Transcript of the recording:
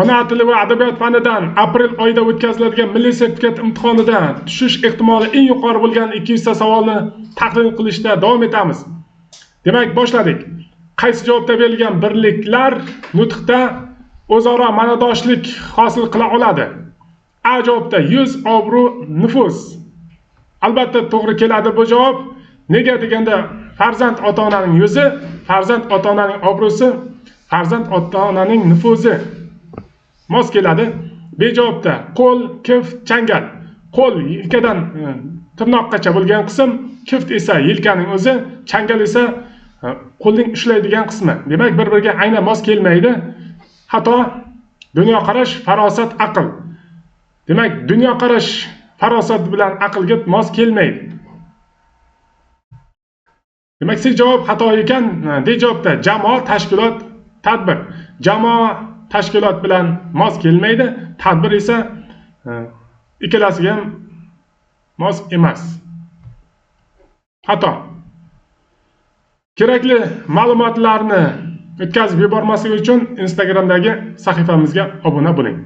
Ona tili va adabiyot fanidan aprel oyida o'tkaziladigan milliy sertifikat imtihonidan tushish ehtimoli eng yuqori bo'lgan 200 ta savolni taqdim qilishda davom etamiz. Demak, boshladik. Qaysi javobda berilgan birliklar nutqda o'zaro ma'nodoshlik hosil qila oladi? A javobda yuz, obro', nufuz. Albatta to'g'ri keladi bu javob. Nega deganda farzand ota-onaning yuzi, farzand ota-onaning obro'si, farzand ota-onaning nufuzi mos keladi. B javobda qo'l, kift, changal. Qo'l yelkadan tirnoqqacha bo'lgan qism, kift esa yelkaning o'zi, changal esa qo'lning ushlaydigan qismi. Demak, bir-biriga aynan mos kelmaydi. Xato. Dunyoqarash, farosat, aql. Demak, dunyoqarash farosat bilan aqlga mos kelmaydi. Demak, C javob xato ekan. D javobda jamoa, tashkilot, tadbir. Jamoa tashkilot bilan mos kelmaydi, tadbir esa ikkalasiga ham mos emas. Xato. Kerakli ma'lumotlarni o'tkazib yubormaslik uchun Instagramdagi sahifamizga obuna bo'ling.